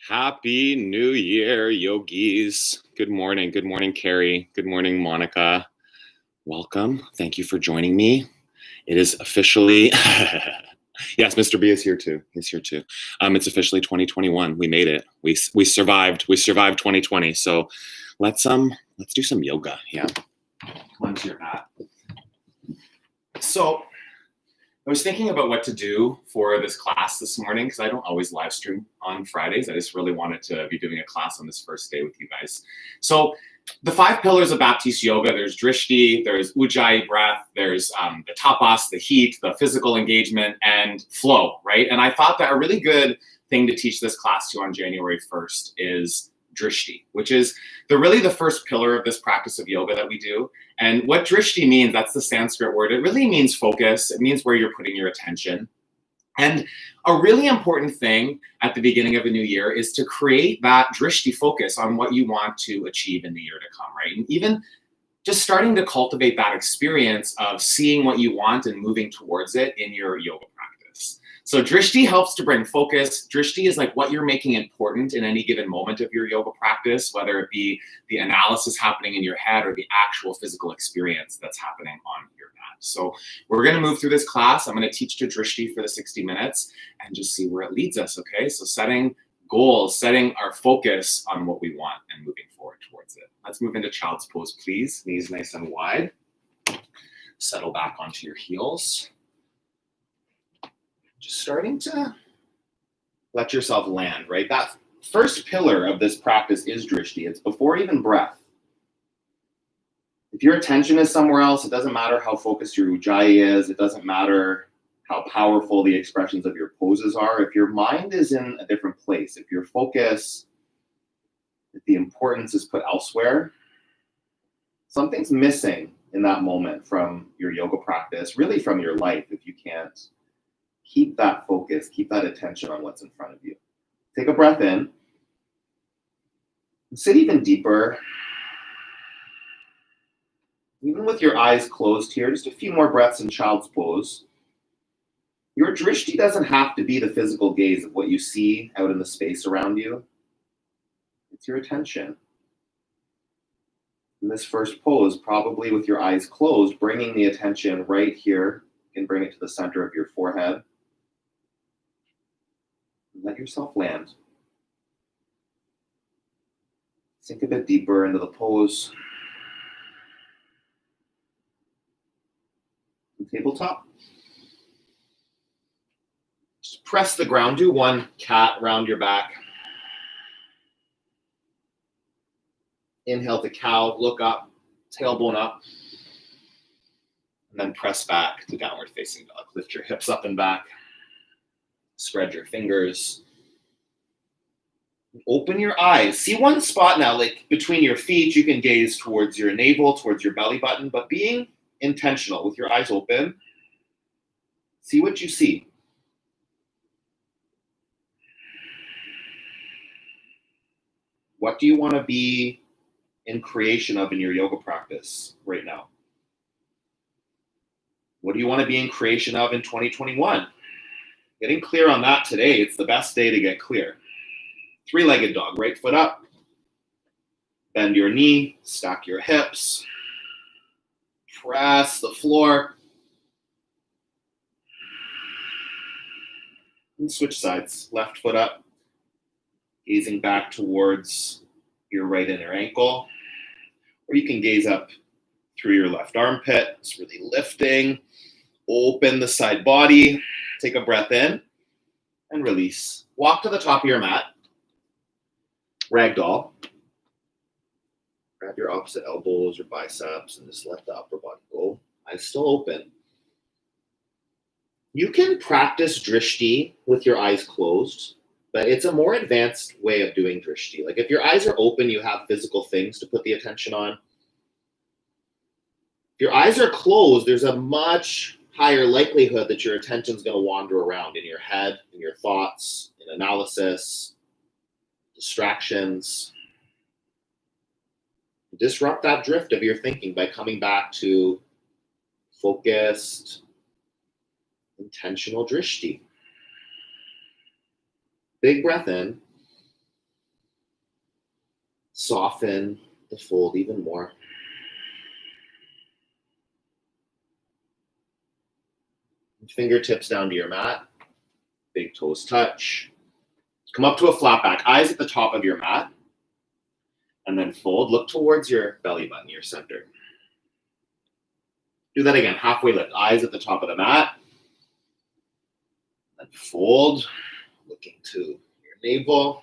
Happy New Year, yogis. Good morning. Good morning, Carrie. Good morning, Monica. Welcome. Thank you for joining me. It is officially, yes, Mr. B is here too. He's here too. It's officially 2021. We made it. We survived. We survived 2020. So let's do some yoga. Yeah. Come onto your mat. So I was thinking about what to do for this class this morning because I don't always live stream on Fridays. I just really wanted to be doing a class on this first day with you guys. So the 5 pillars of Baptiste yoga, there's drishti, there's ujjayi breath, there's the tapas, the heat, the physical engagement, and flow, right? And I thought that a really good thing to teach this class to on January 1st is drishti, which is really the first pillar of this practice of yoga that we do. And what drishti means, that's the Sanskrit word, it really means focus. It means where you're putting your attention. And a really important thing at the beginning of a new year is to create that drishti focus on what you want to achieve in the year to come, right? And even just starting to cultivate that experience of seeing what you want and moving towards it in your yoga practice. So drishti helps to bring focus. Drishti is like what you're making important in any given moment of your yoga practice, whether it be the analysis happening in your head or the actual physical experience that's happening on your mat. So we're going to move through this class. I'm going to teach to drishti for the 60 minutes and just see where it leads us, okay? So setting goals, setting our focus on what we want and moving forward towards it. Let's move into child's pose, please. Knees nice and wide. Settle back onto your heels. Just starting to let yourself land, right? That first pillar of this practice is drishti. It's before even breath. If your attention is somewhere else, it doesn't matter how focused your ujjayi is. It doesn't matter how powerful the expressions of your poses are. If your mind is in a different place, if your focus, if the importance is put elsewhere, something's missing in that moment from your yoga practice, really from your life if you can't keep that focus, keep that attention on what's in front of you. Take a breath in. Sit even deeper. Even with your eyes closed here, just a few more breaths in child's pose. Your drishti doesn't have to be the physical gaze of what you see out in the space around you. It's your attention. In this first pose, probably with your eyes closed, bringing the attention right here. You can bring it to the center of your forehead. Let yourself land. Sink a bit deeper into the pose. Tabletop. Just press the ground. Do one cat round your back. Inhale to cow. Look up. Tailbone up. And then press back to downward facing dog. Lift your hips up and back. Spread your fingers. Open your eyes. See one spot now, like between your feet. You can gaze towards your navel, towards your belly button, but being intentional with your eyes open. See what you see. What do you want to be in creation of in your yoga practice right now? What do you want to be in creation of in 2021? Getting clear on that today. It's the best day to get clear. 3-legged dog, right foot up. Bend your knee, stack your hips. Press the floor. And switch sides. Left foot up. Gazing back towards your right inner ankle. Or you can gaze up through your left armpit. It's really lifting. Open the side body. Take a breath in and release. Walk to the top of your mat. Ragdoll. Grab your opposite elbows or biceps and just let the upper body go. Eyes still open. You can practice drishti with your eyes closed, but it's a more advanced way of doing drishti. Like if your eyes are open, you have physical things to put the attention on. If your eyes are closed, there's a much higher likelihood that your attention is going to wander around in your head, in your thoughts, in analysis, distractions. Disrupt that drift of your thinking by coming back to focused, intentional drishti. Big breath in. Soften the fold even more. Fingertips down to your mat. Big toes touch. Come up to a flat back. Eyes at the top of your mat. And then fold. Look towards your belly button, your center. Do that again. Halfway lift. Eyes at the top of the mat. Then fold. Looking to your navel.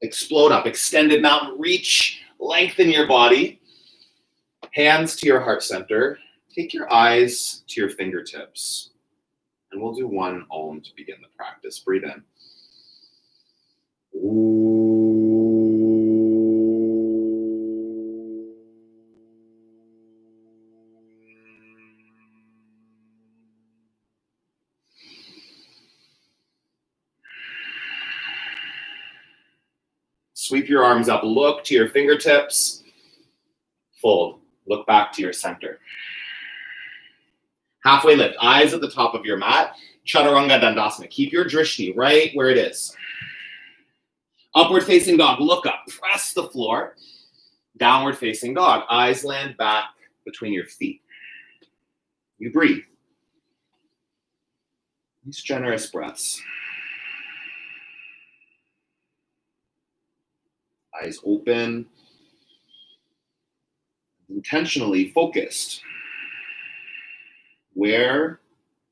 Explode up. Extended mountain reach. Lengthen your body. Hands to your heart center. Take your eyes to your fingertips. And we'll do one Om to begin the practice. Breathe in. Sweep your arms up. Look to your fingertips. Fold. Look back to your center. Halfway lift. Eyes at the top of your mat. Chaturanga Dandasana. Keep your drishti right where it is. Upward facing dog. Look up. Press the floor. Downward facing dog. Eyes land back between your feet. You breathe. These generous breaths. Eyes open. Intentionally focused. Where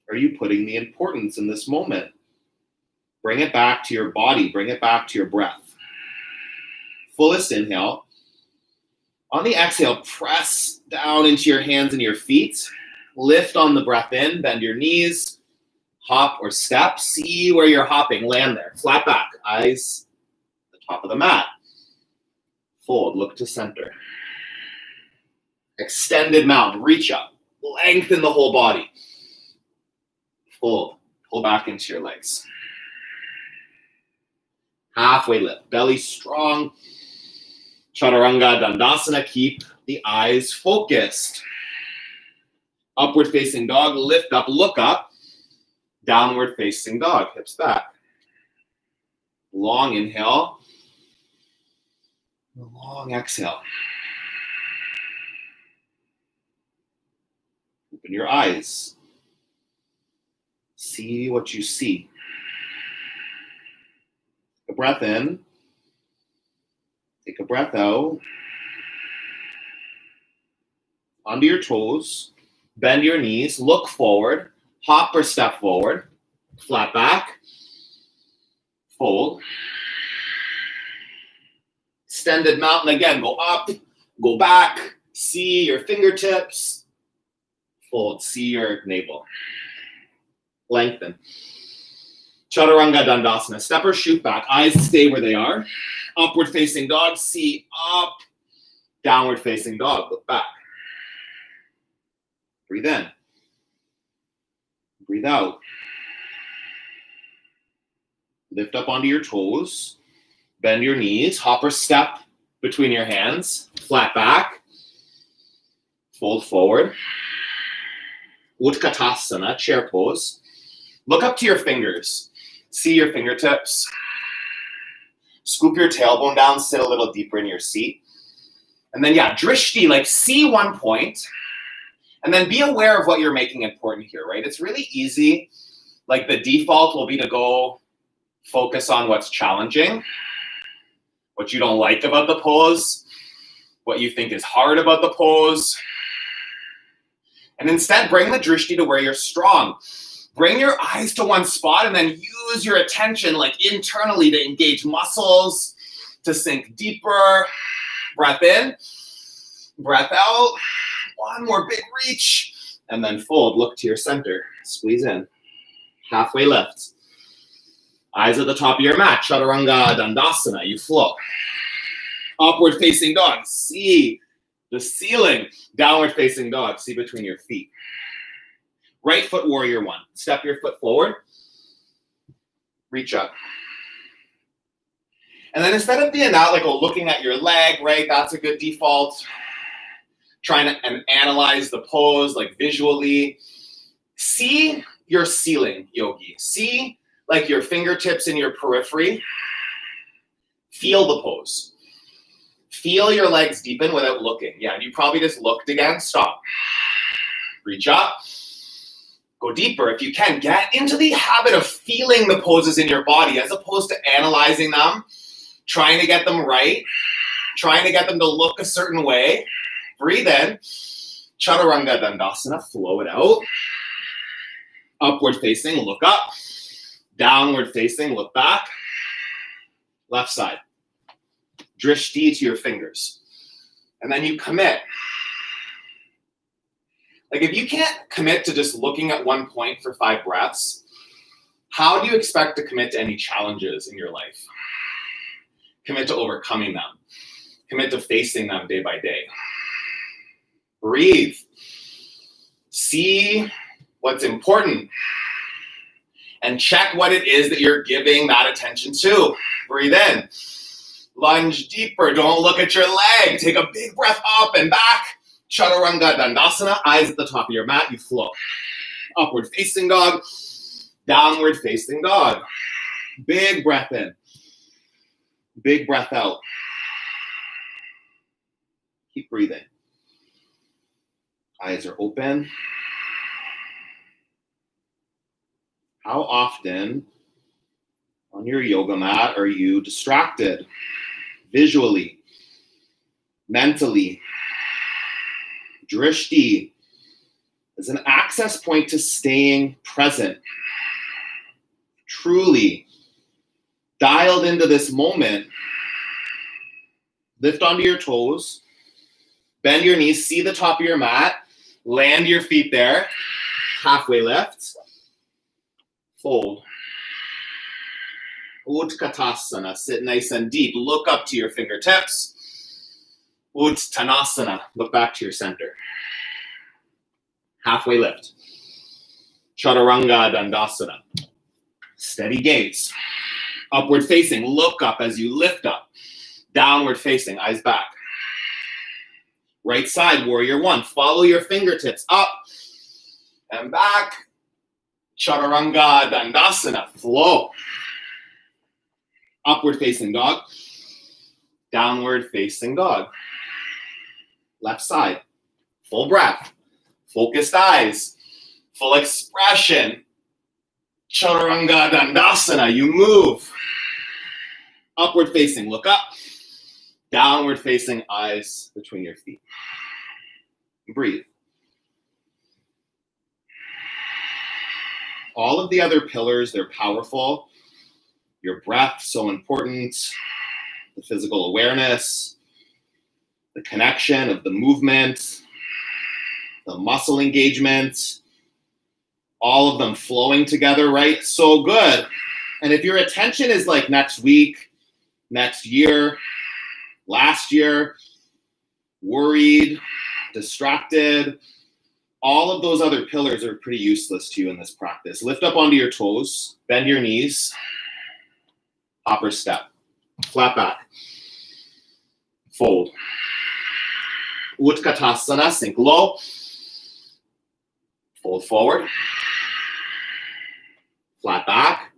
are you putting the importance in this moment? Bring it back to your body. Bring it back to your breath. Fullest inhale. On the exhale, press down into your hands and your feet. Lift on the breath in. Bend your knees. Hop or step. See where you're hopping. Land there. Flat back. Eyes at the top of the mat. Fold. Look to center. Extended mountain. Reach up. Lengthen the whole body. Fold. Pull back into your legs. Halfway lift. Belly strong. Chaturanga Dandasana. Keep the eyes focused. Upward facing dog. Lift up. Look up. Downward facing dog. Hips back. Long inhale. Long exhale. Open your eyes. See what you see. Take a breath in. Take a breath out. Onto your toes. Bend your knees. Look forward. Hop or step forward. Flat back. Fold. Extended mountain again. Go up. Go back. See your fingertips. Fold. See your navel. Lengthen. Chaturanga Dandasana. Step or shoot back. Eyes stay where they are. Upward facing dog. See up. Downward facing dog. Look back. Breathe in. Breathe out. Lift up onto your toes. Bend your knees. Hop or step between your hands. Flat back. Fold forward. Utkatasana, chair pose. Look up to your fingers. See your fingertips. Scoop your tailbone down. Sit a little deeper in your seat. And then, drishti, like see one point. And then be aware of what you're making important here, right? It's really easy. Like the default will be to go focus on what's challenging, what you don't like about the pose, what you think is hard about the pose. And instead, bring the drishti to where you're strong. Bring your eyes to one spot and then use your attention like internally to engage muscles, to sink deeper. Breath in, breath out. One more big reach. And then fold. Look to your center. Squeeze in. Halfway lift. Eyes at the top of your mat. Chaturanga Dandasana. You flow. Upward facing dog. See the ceiling. Downward facing dog. See between your feet. Right foot warrior one. Step your foot forward. Reach up. And then instead of being out, like looking at your leg, right? That's a good default. Trying to analyze the pose, like visually. See your ceiling, yogi. See like your fingertips in your periphery. Feel the pose. Feel your legs deepen without looking. Yeah, and you probably just looked again. Stop. Reach up. Go deeper if you can. Get into the habit of feeling the poses in your body as opposed to analyzing them, trying to get them right, trying to get them to look a certain way. Breathe in. Chaturanga Dandasana, flow it out. Upward facing, look up. Downward facing, look back. Left side. Drishti to your fingers. And then you commit. Like if you can't commit to just looking at one point for 5 breaths, how do you expect to commit to any challenges in your life? Commit to overcoming them. Commit to facing them day by day. Breathe. See what's important. And check what it is that you're giving that attention to. Breathe in. Lunge deeper. Don't look at your leg. Take a big breath up and back. Chaturanga Dandasana. Eyes at the top of your mat. You flow. Upward facing dog. Downward facing dog. Big breath in. Big breath out. Keep breathing. Eyes are open. How often on your yoga mat are you distracted? Visually, mentally. Drishti is an access point to staying present. Truly dialed into this moment. Lift onto your toes. Bend your knees. See the top of your mat. Land your feet there. Halfway lift. Fold. Utkatasana. Sit nice and deep. Look up to your fingertips. Uttanasana. Look back to your center. Halfway lift. Chaturanga Dandasana. Steady gaze. Upward facing. Look up as you lift up. Downward facing. Eyes back. Right side, warrior one. Follow your fingertips up and back. Chaturanga Dandasana. Flow. Upward facing dog. Downward facing dog. Left side. Full breath. Focused eyes. Full expression. Chaturanga Dandasana. You move. Upward facing. Look up. Downward facing, eyes between your feet. Breathe. All of the other pillars, they're powerful. Your breath, so important. The physical awareness. The connection of the movement. The muscle engagement. All of them flowing together, right? So good. And if your attention is like next week, next year, last year, worried, distracted, all of those other pillars are pretty useless to you in this practice. Lift up onto your toes, bend your knees, hopper step, flat back, fold. Utkatasana, sink low, fold forward, flat back.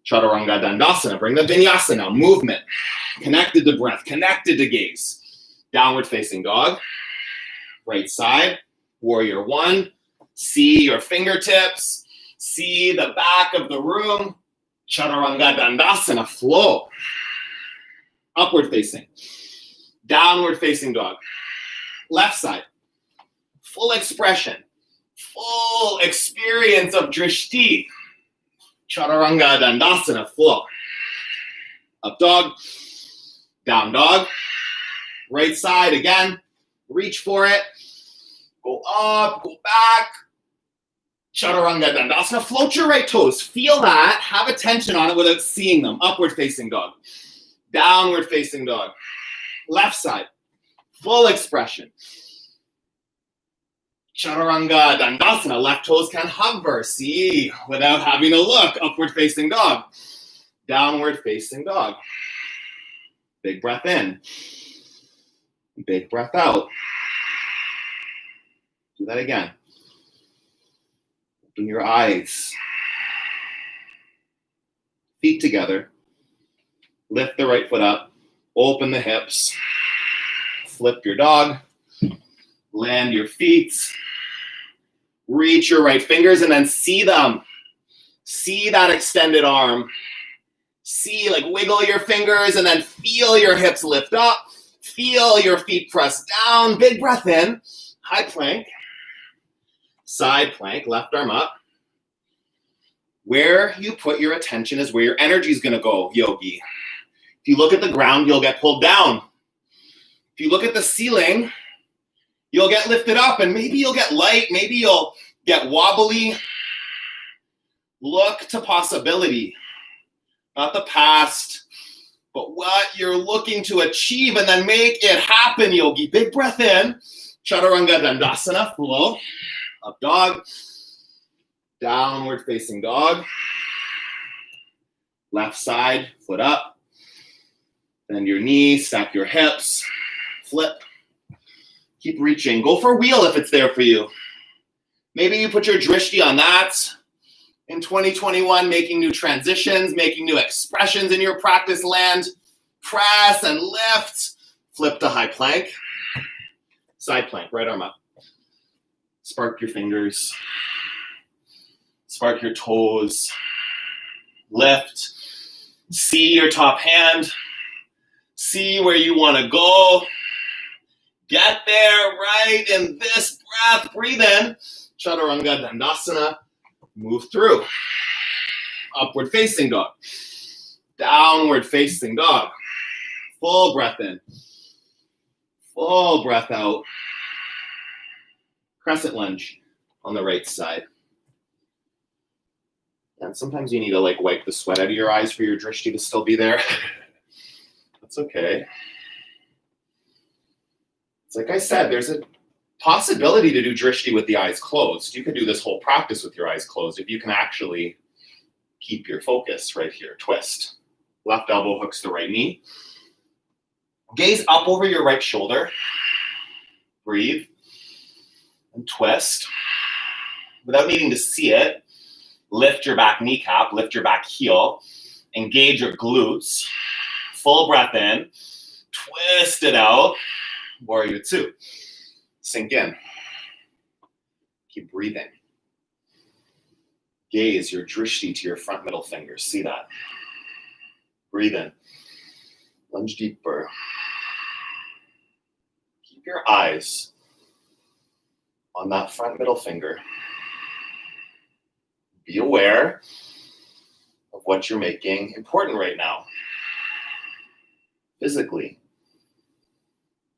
Chaturanga Dandasana, bring the Vinyasa now, movement. Connected to breath, connected to gaze. Downward facing dog. Right side, warrior one. See your fingertips. See the back of the room. Chaturanga Dandasana, flow. Upward facing. Downward facing dog. Left side. Full expression. Full experience of drishti. Chaturanga Dandasana, flow. Up dog, down dog. Right side again, reach for it. Go up, go back. Chaturanga Dandasana, float your right toes. Feel that, have attention on it without seeing them. Upward facing dog, downward facing dog. Left side, full expression. Chaturanga Dandasana, left toes can hover, see, without having to look. Upward facing dog, downward facing dog. Big breath in, big breath out. Do that again. Open your eyes. Feet together. Lift the right foot up, Open the hips. Flip your dog. Land your feet. Reach your right fingers and then see them. See that extended arm. See, like wiggle your fingers and then feel your hips lift up. Feel your feet press down. Big breath in. High plank. Side plank, left arm up. Where you put your attention is where your energy is going to go, yogi. If you look at the ground, you'll get pulled down. If you look at the ceiling, you'll get lifted up and maybe you'll get light, maybe you'll get wobbly. Look to possibility, not the past, but what you're looking to achieve and then make it happen, yogi. Big breath in, chaturanga dandasana, flow, up dog, downward facing dog, left side, foot up, bend your knees, stack your hips, flip, keep reaching. Go for a wheel if it's there for you. Maybe you put your drishti on that. In 2021, making new transitions, making new expressions in your practice land. Press and lift. Flip to high plank. Side plank, right arm up. Spark your fingers. Spark your toes. Lift. See your top hand. See where you want to go. Get there right in this breath. Breathe in. Chaturanga Dandasana. Move through. Upward facing dog. Downward facing dog. Full breath in. Full breath out. Crescent lunge on the right side. And sometimes you need to like wipe the sweat out of your eyes for your drishti to still be there. That's okay. It's like I said, there's a possibility to do drishti with the eyes closed. You could do this whole practice with your eyes closed if you can actually keep your focus right here. Twist. Left elbow hooks the right knee. Gaze up over your right shoulder. Breathe. And twist. Without needing to see it, lift your back kneecap, lift your back heel. Engage your glutes. Full breath in. Twist it out. Warrior two. Sink in. Keep breathing. Gaze your drishti to your front middle fingers. See that. Breathe in. Lunge deeper. Keep your eyes on that front middle finger. Be aware of what you're making important right now. Physically.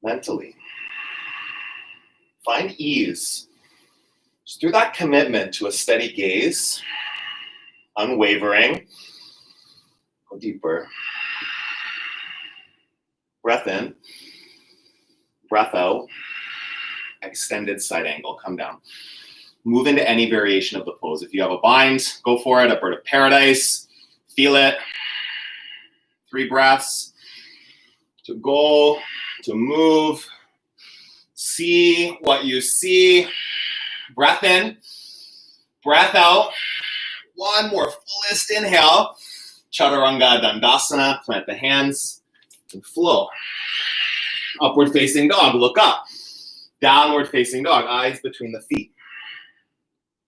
Mentally. Find ease just through that commitment to a steady gaze, unwavering. Go deeper. Breath in, breath out, extended side angle, come down. Move into any variation of the pose. If you have a bind, go for it, a bird of paradise, feel it. 3 breaths to go, to move. See what you see. Breath in, breath out. One more fullest inhale. Chaturanga Dandasana. Plant the hands and flow. Upward facing dog. Look up. Downward facing dog. Eyes between the feet.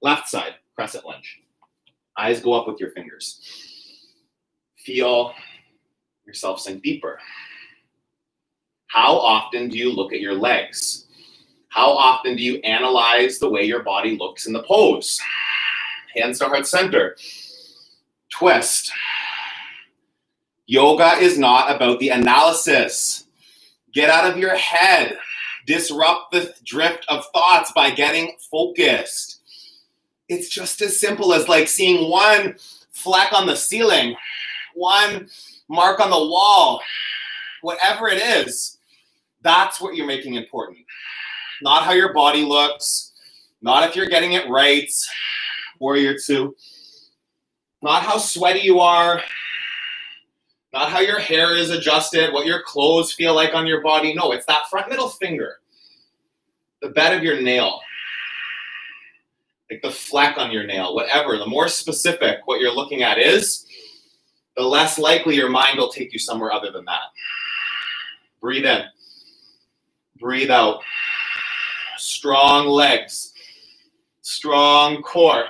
Left side. Crescent lunge. Eyes go up with your fingers. Feel yourself sink deeper. How often do you look at your legs? How often do you analyze the way your body looks in the pose? Hands to heart center. Twist. Yoga is not about the analysis. Get out of your head. Disrupt the drift of thoughts by getting focused. It's just as simple as like seeing one fleck on the ceiling, one mark on the wall, whatever it is. That's what you're making important. Not how your body looks, not if you're getting it right, warrior two. Not how sweaty you are, not how your hair is adjusted, what your clothes feel like on your body. No, it's that front middle finger, the bed of your nail, like the fleck on your nail, whatever. The more specific what you're looking at is, the less likely your mind will take you somewhere other than that. Breathe in. Breathe out. Strong legs. Strong core.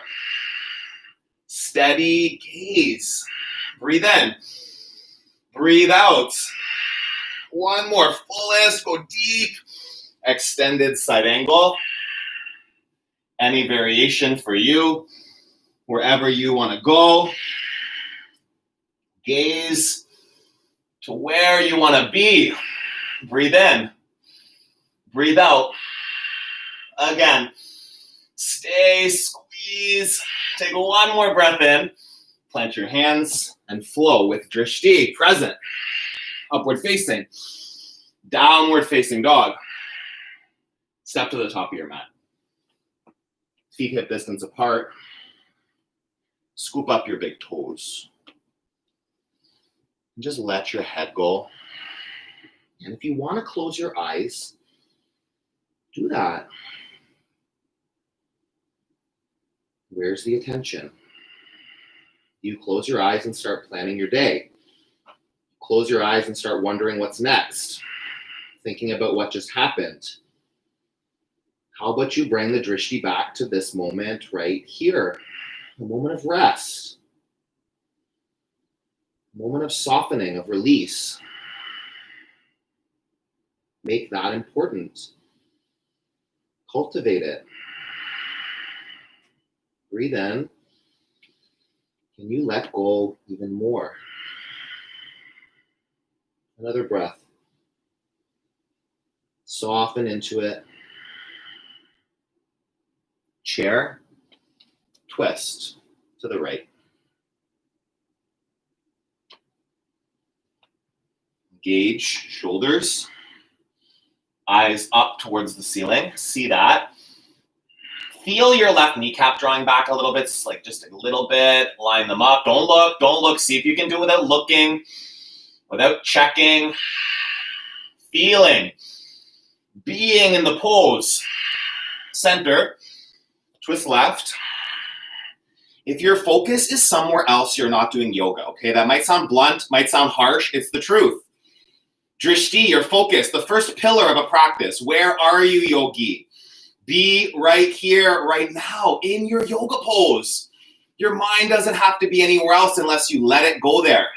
Steady gaze. Breathe in. Breathe out. One more. Fullest. Go deep. Extended side angle. Any variation for you. Wherever you want to go. Gaze to where you want to be. Breathe in. Breathe out. Again. Stay, squeeze. Take one more breath in. Plant your hands and flow with drishti. Present. Upward facing. Downward facing dog. Step to the top of your mat. Feet hip distance apart. Scoop up your big toes. And just let your head go. And if you want to close your eyes, do that. Where's the attention? You close your eyes and start planning your day. Close your eyes and start wondering what's next. Thinking about what just happened. How about you bring the drishti back to this moment right here? A moment of rest. A moment of softening, of release. Make that important. Cultivate it. Breathe in. Can you let go even more? Another breath. Soften into it. Chair. Twist to the right. Engage shoulders. Eyes up towards the ceiling. See that. Feel your left kneecap drawing back a little bit, like just a little bit. Line them up. Don't look, don't look. See if you can do it without looking, without checking. Feeling. Being in the pose. Center. Twist left. If your focus is somewhere else, you're not doing yoga, okay? That might sound blunt, might sound harsh. It's the truth. Drishti, your focus, the first pillar of a practice. Where are you, yogi? Be right here, right now, in your yoga pose. Your mind doesn't have to be anywhere else unless you let it go there.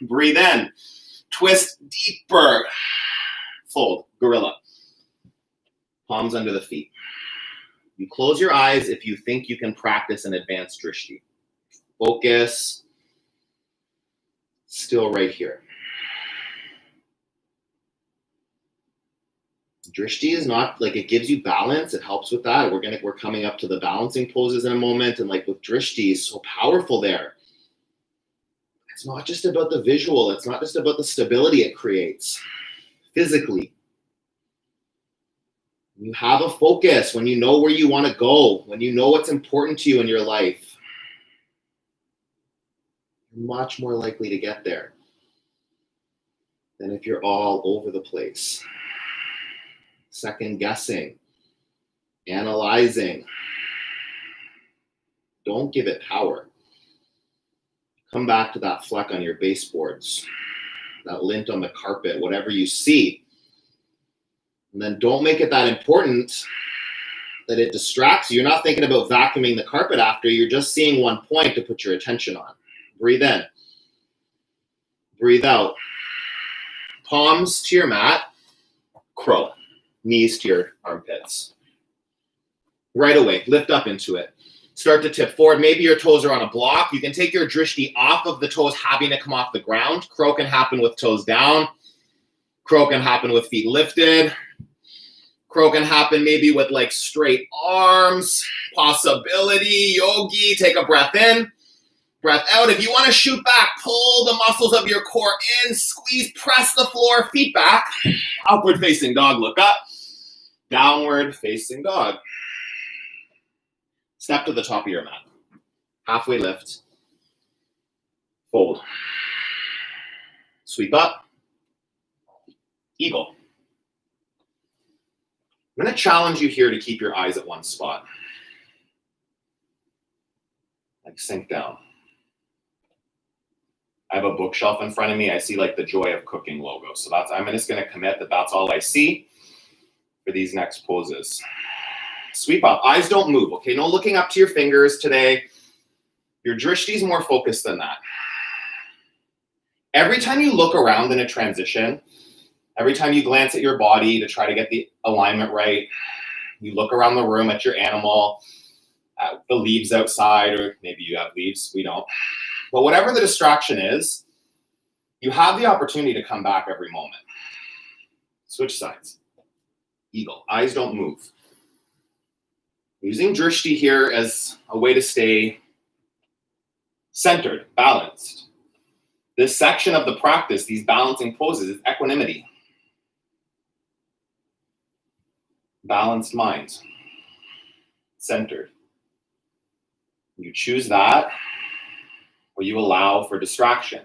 Breathe in. Twist deeper. Fold. Gorilla. Palms under the feet. You close your eyes if you think you can practice an advanced drishti. Focus. Still right here. Drishti is not like it gives you balance. It helps with that. We're coming up to the balancing poses in a moment, and like with drishti, is so powerful there. It's not just about the visual. It's not just about the stability it creates physically. You have a focus when you know where you want to go, when you know what's important to you in your life. You're much more likely to get there than if you're all over the place. Second guessing, analyzing. Don't give it power. Come back to that fleck on your baseboards, that lint on the carpet, whatever you see. And then don't make it that important that it distracts you. You're not thinking about vacuuming the carpet after. You're just seeing one point to put your attention on. Breathe in. Breathe out. Palms to your mat. Crow. Knees to your armpits. Right away, lift up into it. Start to tip forward. Maybe your toes are on a block. You can take your drishti off of the toes having to come off the ground. Crow can happen with toes down. Crow can happen with feet lifted. Crow can happen maybe with like straight arms. Possibility. Yogi, take a breath in. Breath out. If you want to shoot back, pull the muscles of your core in. Squeeze, press the floor, feet back. Upward facing dog, look up. Downward facing dog. Step to the top of your mat. Halfway lift. Fold. Sweep up. Eagle. I'm going to challenge you here to keep your eyes at one spot. Like sink down. I have a bookshelf in front of me. I see like the Joy of Cooking logo. So I'm just going to commit that that's all I see for these next poses. Sweep up. Eyes don't move. Okay, no looking up to your fingers today. Your drishti is more focused than that. Every time you look around in a transition, every time you glance at your body to try to get the alignment right, you look around the room at your animal, at the leaves outside, or maybe you have leaves, we don't. But whatever the distraction is, you have the opportunity to come back every moment. Switch sides. Eagle. Eyes don't move. Using drishti here as a way to stay centered, balanced. This section of the practice, these balancing poses, is equanimity. Balanced mind. Centered. You choose that, or you allow for distraction.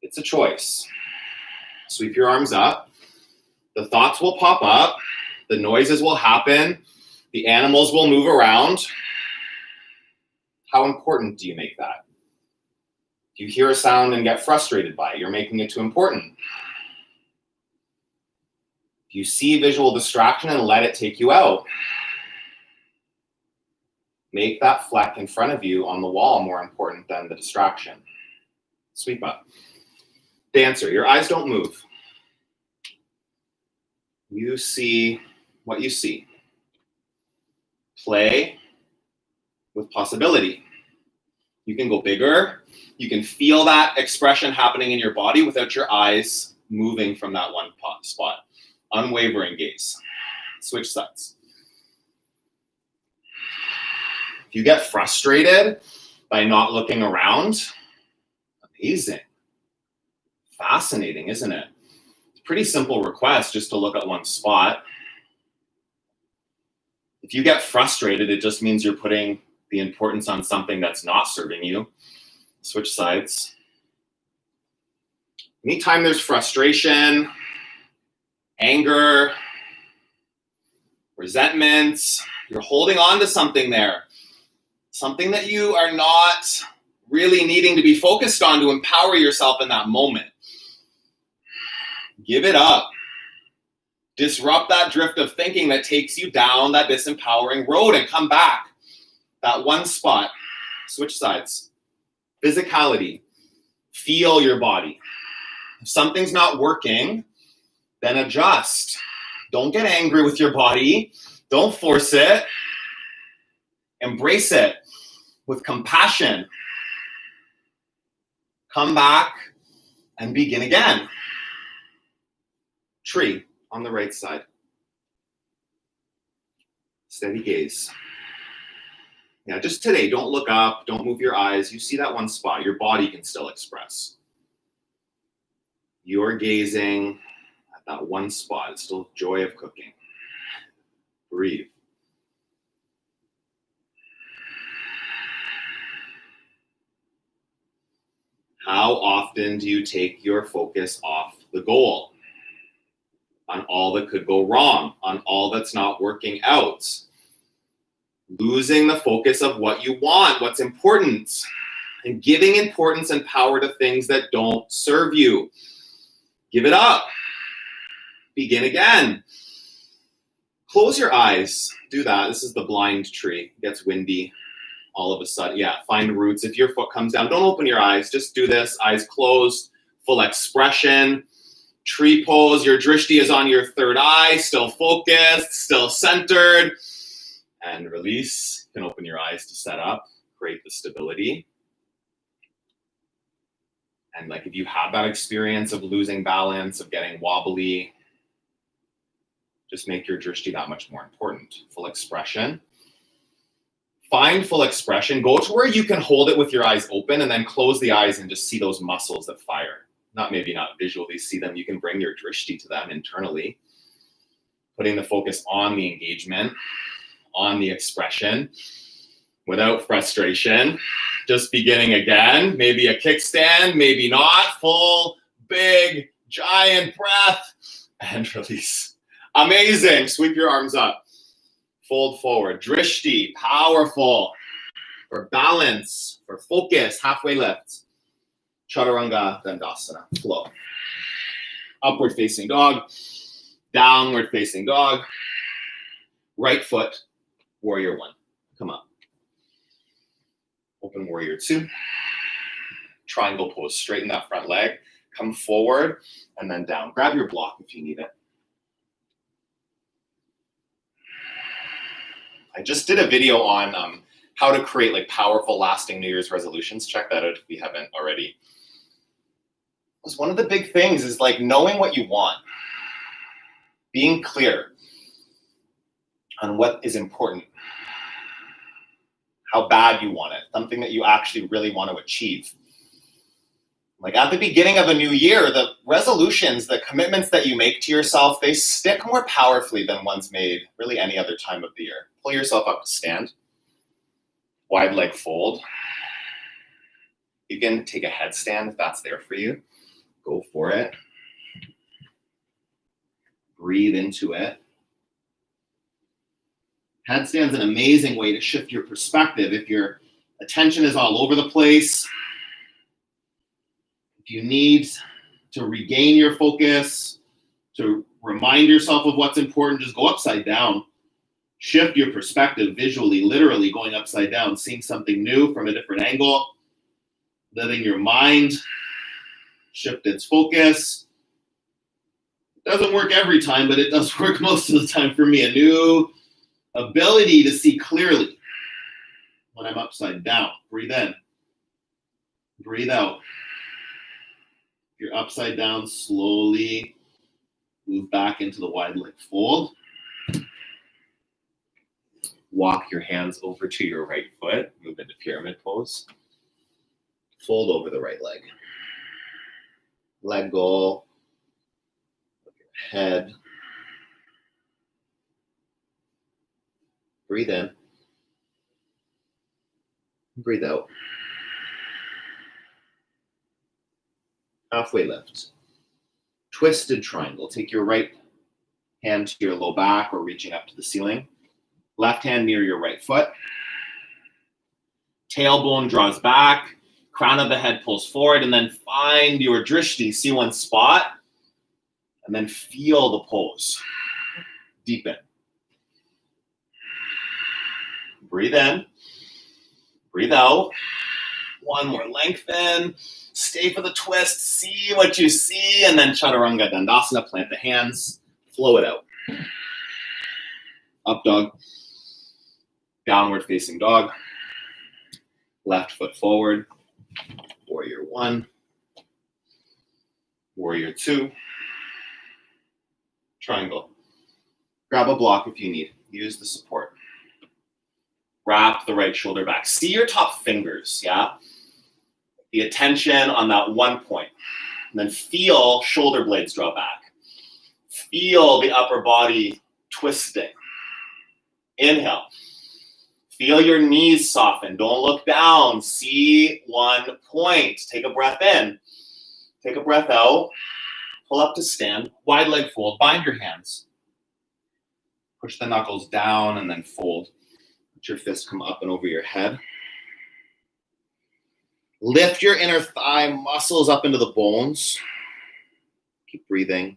It's a choice. Sweep your arms up. The thoughts will pop up. The noises will happen. The animals will move around. How important do you make that? Do you hear a sound and get frustrated by it? You're making it too important. Do you see visual distraction and let it take you out? Make that fleck in front of you on the wall more important than the distraction. Sweep up. Dancer, your eyes don't move. You see what you see. Play with possibility. You can go bigger. You can feel that expression happening in your body without your eyes moving from that one spot. Unwavering gaze. Switch sides. If you get frustrated by not looking around, amazing. Fascinating, isn't it? It's a pretty simple request just to look at one spot. If you get frustrated, it just means you're putting the importance on something that's not serving you. Switch sides. Anytime there's frustration, anger, resentments, you're holding on to something there. Something that you are not really needing to be focused on to empower yourself in that moment. Give it up. Disrupt that drift of thinking that takes you down that disempowering road and come back. That one spot. Switch sides. Physicality. Feel your body. If something's not working, then adjust. Don't get angry with your body. Don't force it. Embrace it with compassion. Come back and begin again. Tree on the right side. Steady gaze. Yeah, just today, don't look up, don't move your eyes. You see that one spot, your body can still express. You're gazing at that one spot. It's still joy of cooking. Breathe. How often do you take your focus off the goal? On all that could go wrong, on all that's not working out. Losing the focus of what you want, what's important, and giving importance and power to things that don't serve you. Give it up. Begin again. Close your eyes. Do that. This is the blind tree. It gets windy all of a sudden. Yeah, find roots. If your foot comes down, don't open your eyes. Just do this. Eyes closed, full expression. Tree pose. Your drishti is on your third eye, still focused, still centered. And release. You can open your eyes to set up, create the stability. And like if you have that experience of losing balance, of getting wobbly, just make your drishti that much more important. Full expression. Find full expression. Go to where you can hold it with your eyes open and then close the eyes and just see those muscles that fire. Maybe not visually see them. You can bring your drishti to them internally. Putting the focus on the engagement, on the expression, without frustration. Just beginning again. Maybe a kickstand, maybe not. Full, big, giant breath. And release. Amazing. Sweep your arms up. Fold forward. Drishti, powerful. For balance, for focus, halfway lift. Chaturanga Dandasana, flow. Upward facing dog, downward facing dog, right foot, warrior one. Come up. Open warrior two. Triangle pose, straighten that front leg, come forward, and then down. Grab your block if you need it. I just did a video on how to create like powerful, lasting New Year's resolutions. Check that out if you haven't already. Because one of the big things is like knowing what you want, being clear on what is important, how bad you want it, something that you actually really want to achieve. Like at the beginning of a new year, the resolutions, the commitments that you make to yourself, they stick more powerfully than ones made really any other time of the year. Pull yourself up to stand. Wide leg fold. You can take a headstand if that's there for you. Go for it. Breathe into it. Headstand's an amazing way to shift your perspective. If your attention is all over the place, if you need to regain your focus, to remind yourself of what's important, just go upside down. Shift your perspective visually, literally going upside down, seeing something new from a different angle, letting your mind shift its focus. It doesn't work every time, but it does work most of the time for me. A new ability to see clearly when I'm upside down. Breathe in. Breathe out. If you're upside down, slowly move back into the wide leg fold. Walk your hands over to your right foot. Move into pyramid pose. Fold over the right leg. Let go of your head. Breathe in. Breathe out. Halfway lift. Twisted triangle. Take your right hand to your low back or reaching up to the ceiling. Left hand near your right foot. Tailbone draws back. Crown of the head pulls forward, and then find your drishti. See one spot, and then feel the pose. Deepen. Breathe in. Breathe out. One more. Lengthen. Stay for the twist. See what you see, and then Chaturanga Dandasana. Plant the hands. Flow it out. Up dog. Downward facing dog. Left foot forward. Warrior one. Warrior two. Triangle. Grab a block if you need. Use the support. Wrap the right shoulder back. See your top fingers, yeah? The attention on that one point. And then feel shoulder blades draw back. Feel the upper body twisting. Inhale. Feel your knees soften. Don't look down. See one point. Take a breath in. Take a breath out. Pull up to stand. Wide leg fold. Bind your hands. Push the knuckles down and then fold. Let your fist come up and over your head. Lift your inner thigh muscles up into the bones. Keep breathing.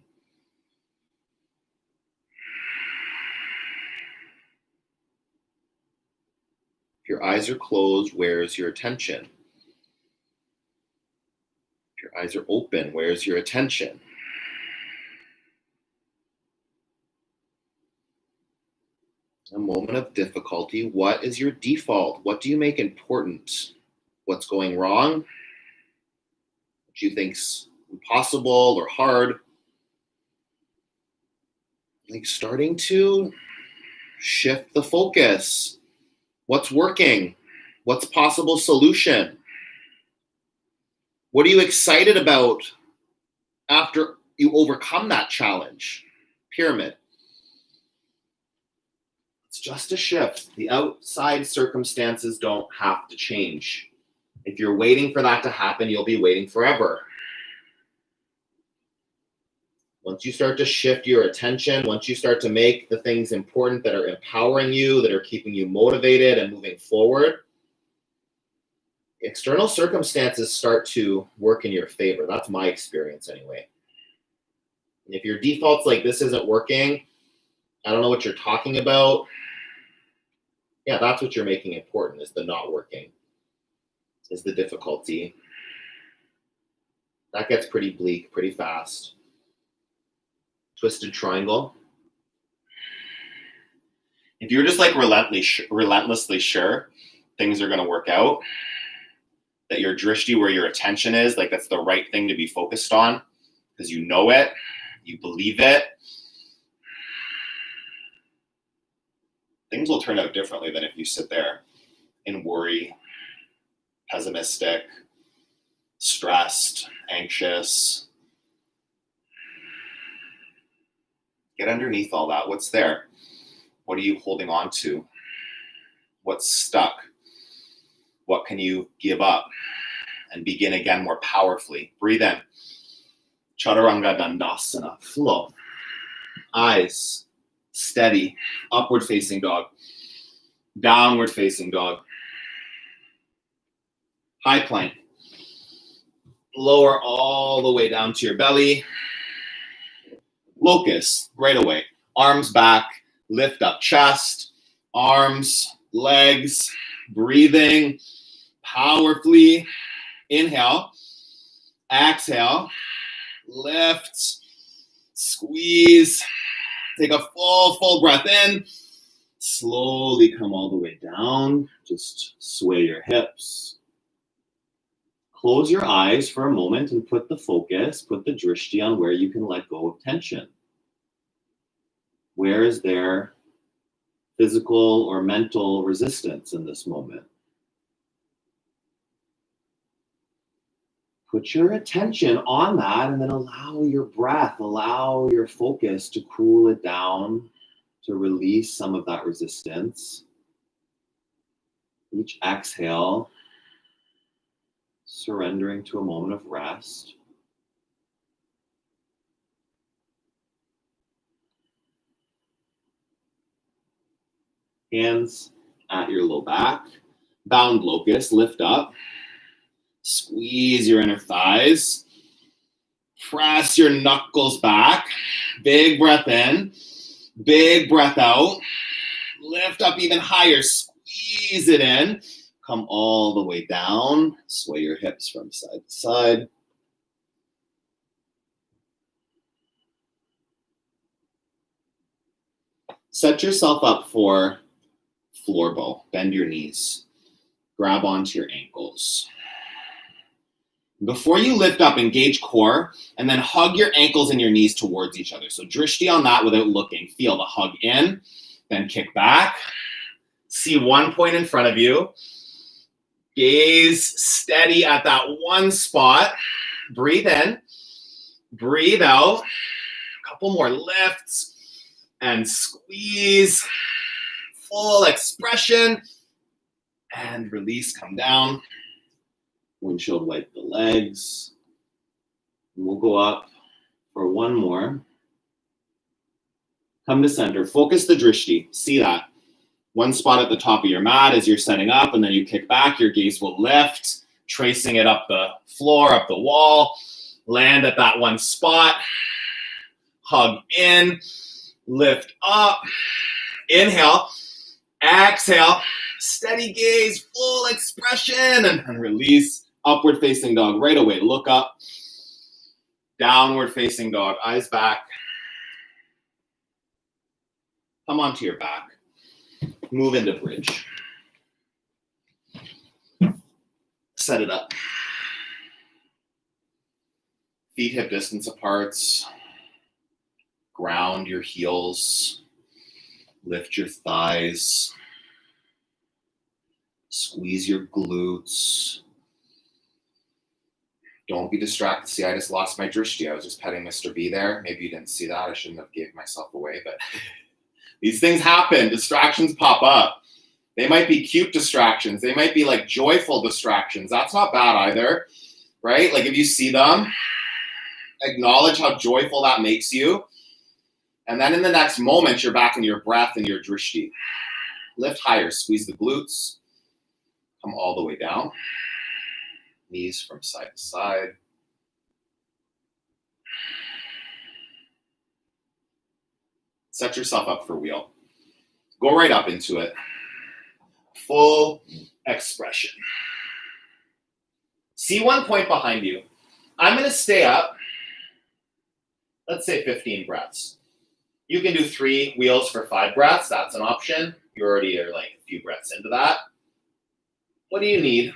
If your eyes are closed, where's your attention? If your eyes are open, where's your attention? A moment of difficulty. What is your default? What do you make important? What's going wrong? What you think's impossible or hard? Like starting to shift the focus. What's working? What's possible solution? What are you excited about after you overcome that challenge? Pyramid. It's just a shift. The outside circumstances don't have to change. If you're waiting for that to happen, you'll be waiting forever. Once you start to shift your attention, once you start to make the things important that are empowering you, that are keeping you motivated and moving forward, external circumstances start to work in your favor. That's my experience anyway. If your default's like, this isn't working, I don't know what you're talking about, yeah, that's what you're making important, is the not working, is the difficulty. That gets pretty bleak pretty fast. Twisted triangle. If you're just like relentlessly sure things are going to work out, that your drishti, where your attention is, like that's the right thing to be focused on because you know it, you believe it, things will turn out differently than if you sit there in worry, pessimistic, stressed, anxious. Get underneath all that. What's there? What are you holding on to? What's stuck? What can you give up and begin again more powerfully? Breathe in. Chaturanga Dandasana. Flow. Eyes steady. Upward facing dog. Downward facing dog. High plank. Lower all the way down to your belly. Locust right away. Arms back. Lift up chest. Arms, legs. Breathing powerfully. Inhale. Exhale. Lift. Squeeze. Take a full breath in. Slowly come all the way down. Just sway your hips. Close your eyes for a moment and put the focus, put the drishti on where you can let go of tension. Where is there physical or mental resistance in this moment? Put your attention on that and then allow your breath, allow your focus to cool it down, to release some of that resistance. Each exhale, surrendering to a moment of rest. Hands at your low back. Bound locust, lift up. Squeeze your inner thighs. Press your knuckles back. Big breath in. Big breath out. Lift up even higher. Squeeze it in. Come all the way down. Sway your hips from side to side. Set yourself up for floor bow. Bend your knees. Grab onto your ankles. Before you lift up, engage core, and then hug your ankles and your knees towards each other. So drishti on that without looking. Feel the hug in, then kick back. See one point in front of you. Gaze steady at that one spot. Breathe in. Breathe out. A couple more lifts. And squeeze. Full expression. And release, come down. Windshield wipe the legs. And we'll go up for one more. Come to center. Focus the drishti. See that. One spot at the top of your mat as you're setting up, and then you kick back. Your gaze will lift, tracing it up the floor, up the wall. Land at that one spot. Hug in. Lift up. Inhale. Exhale. Steady gaze. Full expression. And release. Upward facing dog right away. Look up. Downward facing dog. Eyes back. Come onto your back. Move into bridge. Set it up. Feet hip distance apart. Ground your heels. Lift your thighs. Squeeze your glutes. Don't be distracted. See, I just lost my drishti. I was just petting Mr. B there. Maybe you didn't see that. I shouldn't have gave myself away, but these things happen. Distractions pop up. They might be cute distractions. They might be like joyful distractions. That's not bad either, right? Like if you see them, acknowledge how joyful that makes you. And then in the next moment, you're back in your breath and your drishti. Lift higher. Squeeze the glutes. Come all the way down. Knees from side to side. Set yourself up for wheel. Go right up into it. Full expression. See one point behind you. I'm going to stay up, let's say 15 breaths. You can do 3 wheels for 5 breaths. That's an option. You already are like a few breaths into that. What do you need?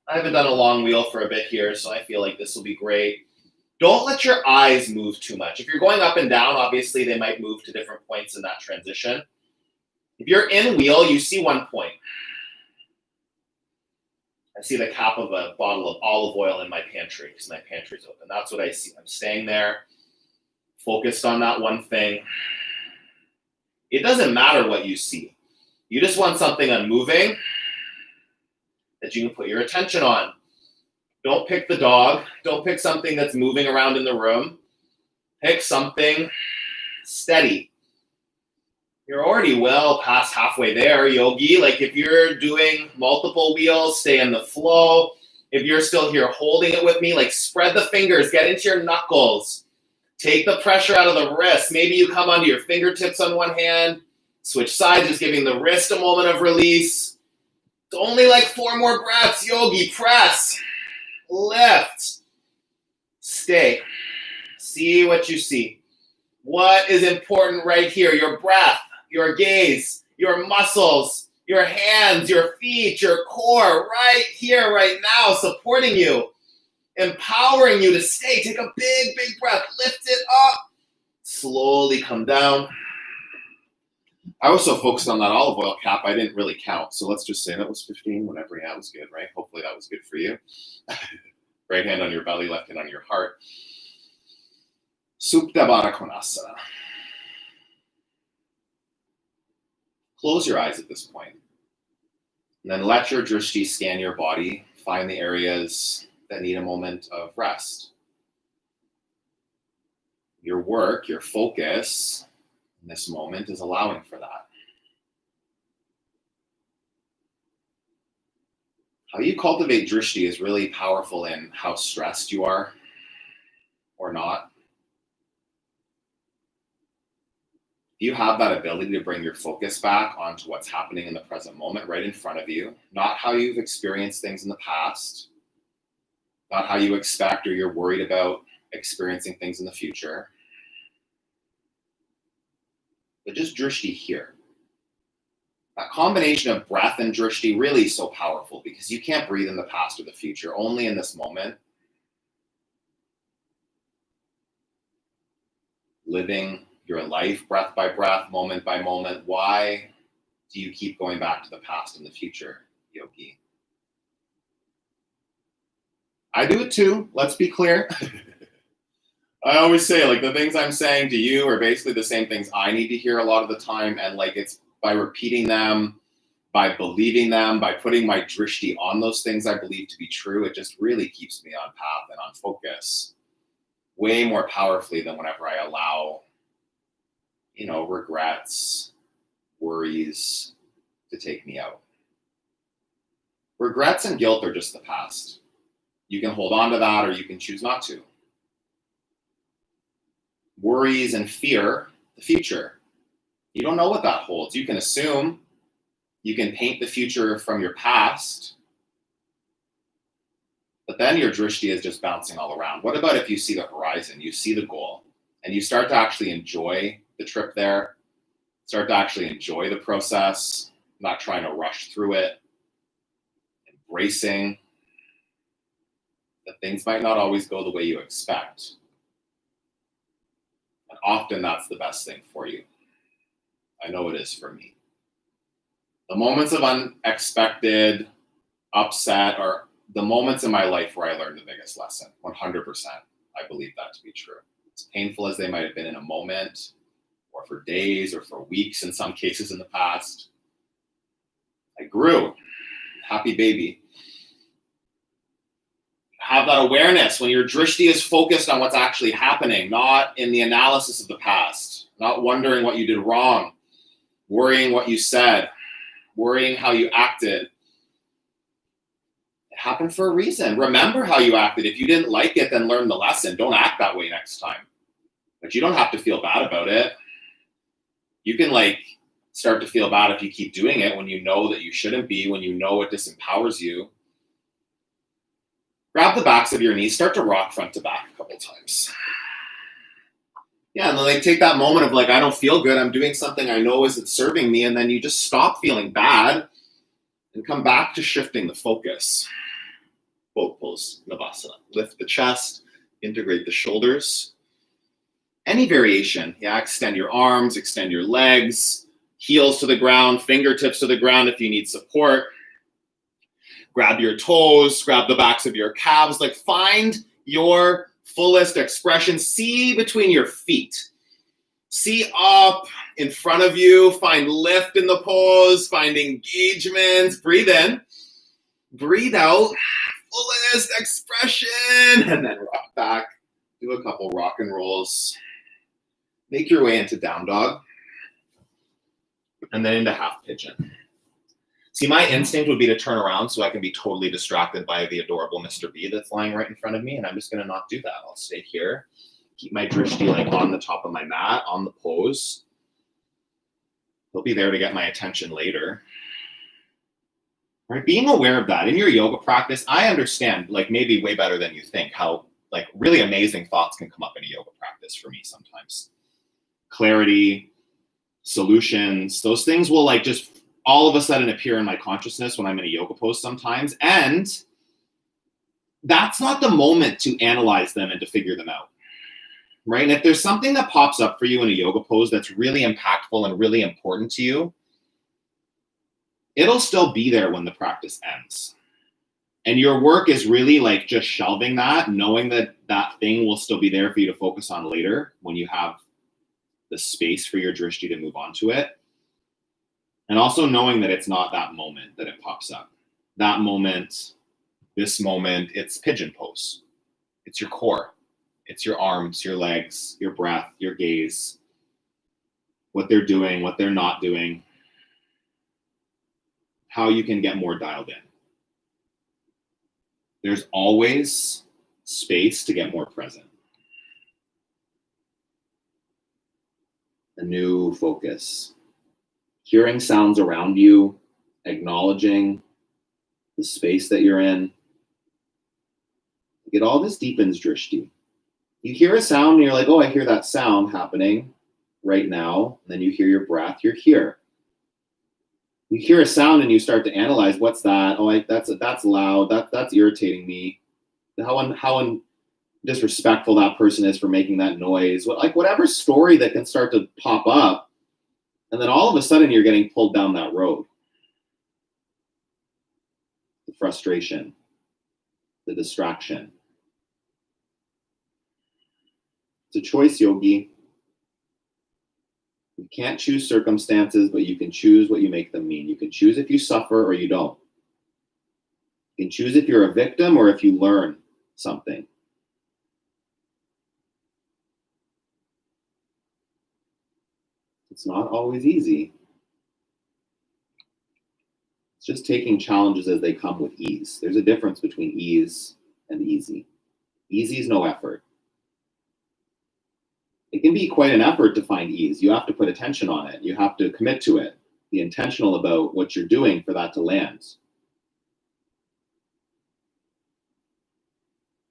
I haven't done a long wheel for a bit here, so I feel like this will be great. Don't let your eyes move too much. If you're going up and down, obviously they might move to different points in that transition. If you're in wheel, you see one point. I see the cap of a bottle of olive oil in my pantry because my pantry's open. That's what I see. I'm staying there, focused on that one thing. It doesn't matter what you see. You just want something unmoving that you can put your attention on. Don't pick the dog. Don't pick something that's moving around in the room. Pick something steady. You're already well past halfway there, yogi. Like if you're doing multiple wheels, stay in the flow. If you're still here holding it with me, like spread the fingers, get into your knuckles. Take the pressure out of the wrist. Maybe you come onto your fingertips on one hand, switch sides, just giving the wrist a moment of release. It's only like 4 more breaths, yogi. Press, lift, stay. See what you see. What is important right here? Your breath, your gaze, your muscles, your hands, your feet, your core, right here, right now, supporting you, empowering you to stay. Take a big, big breath. Lift it up. Slowly come down. I was so focused on that olive oil cap, I didn't really count. So let's just say that was 15, whatever. Yeah, it was good, right? Hopefully that was good for you. Right hand on your belly, left hand on your heart. Supta Baddha Konasana. Close your eyes at this point. And then let your drishti scan your body. Find the areas that need a moment of rest. Your work, your focus in this moment is allowing for that. How you cultivate drishti is really powerful in how stressed you are or not. You have that ability to bring your focus back onto what's happening in the present moment right in front of you, not how you've experienced things in the past, not how you expect or you're worried about experiencing things in the future, but just drishti here. That combination of breath and drishti really is so powerful because you can't breathe in the past or the future, only in this moment. Living your life breath by breath, moment by moment. Why do you keep going back to the past and the future, yogi? I do it too, let's be clear. I always say, like, the things I'm saying to you are basically the same things I need to hear a lot of the time, and like it's by repeating them, by believing them, by putting my drishti on those things I believe to be true, it just really keeps me on path and on focus way more powerfully than whenever I allow, regrets, worries to take me out. Regrets and guilt are just the past. You can hold on to that or you can choose not to. Worries and fear, the future. You don't know what that holds. You can assume, you can paint the future from your past, but then your drishti is just bouncing all around. What about if you see the horizon, you see the goal, and you start to actually enjoy the trip there, start to actually enjoy the process, not trying to rush through it, embracing that things might not always go the way you expect. And often that's the best thing for you. I know it is for me. The moments of unexpected upset are the moments in my life where I learned the biggest lesson. 100%. I believe that to be true. As painful as they might have been in a moment, or for days, or for weeks in some cases in the past, I grew. Happy baby. Have that awareness when your drishti is focused on what's actually happening, not in the analysis of the past, not wondering what you did wrong, worrying what you said, worrying how you acted. It happened for a reason. Remember how you acted. If you didn't like it, then learn the lesson. Don't act that way next time. But you don't have to feel bad about it. You can like start to feel bad if you keep doing it when you know that you shouldn't be, when you know it disempowers you. Grab the backs of your knees, start to rock front to back a couple times. Yeah, and then like take that moment of like, I don't feel good, I'm doing something I know isn't serving me, and then you just stop feeling bad and come back to shifting the focus. Both pose, Navasana. Lift the chest, integrate the shoulders. Any variation, yeah, extend your arms, extend your legs, heels to the ground, fingertips to the ground if you need support. Grab your toes, grab the backs of your calves, like find your fullest expression. See between your feet. See up in front of you, find lift in the pose, find engagements. Breathe in, breathe out, fullest expression, and then rock back. Do a couple rock and rolls. Make your way into down dog, and then into half pigeon. See, my instinct would be to turn around so I can be totally distracted by the adorable Mr. B that's lying right in front of me, and I'm just gonna not do that. I'll stay here, keep my drishti like on the top of my mat, on the pose. He'll be there to get my attention later. Right? Being aware of that in your yoga practice, I understand, like maybe way better than you think, how like really amazing thoughts can come up in a yoga practice for me sometimes. Clarity, solutions, those things will like just all of a sudden appear in my consciousness when I'm in a yoga pose sometimes. And that's not the moment to analyze them and to figure them out, right? And if there's something that pops up for you in a yoga pose that's really impactful and really important to you, it'll still be there when the practice ends. And your work is really like just shelving that, knowing that that thing will still be there for you to focus on later when you have the space for your drishti to move on to it. And also knowing that it's not that moment that it pops up. That moment, this moment, it's pigeon pose. It's your core. It's your arms, your legs, your breath, your gaze, what they're doing, what they're not doing, how you can get more dialed in. There's always space to get more present. A new focus. Hearing sounds around you, acknowledging the space that you're in. It all just deepens drishti. You hear a sound and you're like, oh, I hear that sound happening right now. And then you hear your breath, you're here. You hear a sound and you start to analyze, what's that? Oh, that's loud, that's irritating me. How disrespectful that person is for making that noise. Like whatever story that can start to pop up. And then all of a sudden you're getting pulled down that road. The frustration, the distraction. It's a choice, yogi. You can't choose circumstances, but you can choose what you make them mean. You can choose if you suffer or you don't. You can choose if you're a victim or if you learn something. It's not always easy. It's just taking challenges as they come with ease. There's a difference between ease and easy. Easy is no effort. It can be quite an effort to find ease. You have to put attention on it. You have to commit to it. Be intentional about what you're doing for that to land.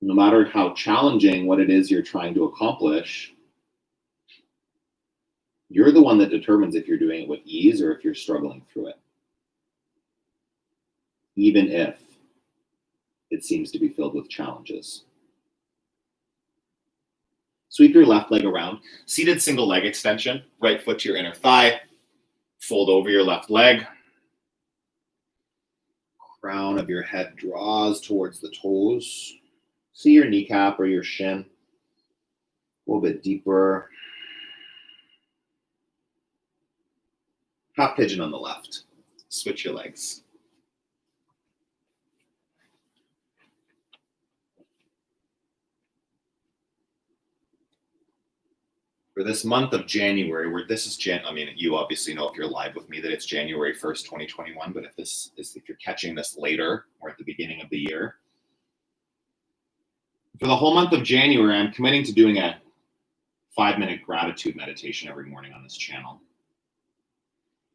No matter how challenging what it is you're trying to accomplish, you're the one that determines if you're doing it with ease or if you're struggling through it. Even if it seems to be filled with challenges. Sweep your left leg around. Seated single leg extension. Right foot to your inner thigh. Fold over your left leg. Crown of your head draws towards the toes. See your kneecap or your shin. A little bit deeper. Half pigeon on the left. Switch your legs. for this month of January, where this is I mean, you obviously know if you're live with me that it's January 1st, 2021, but if you're catching this later or at the beginning of the year, for the whole month of January, I'm committing to doing a 5-minute gratitude meditation every morning on this channel.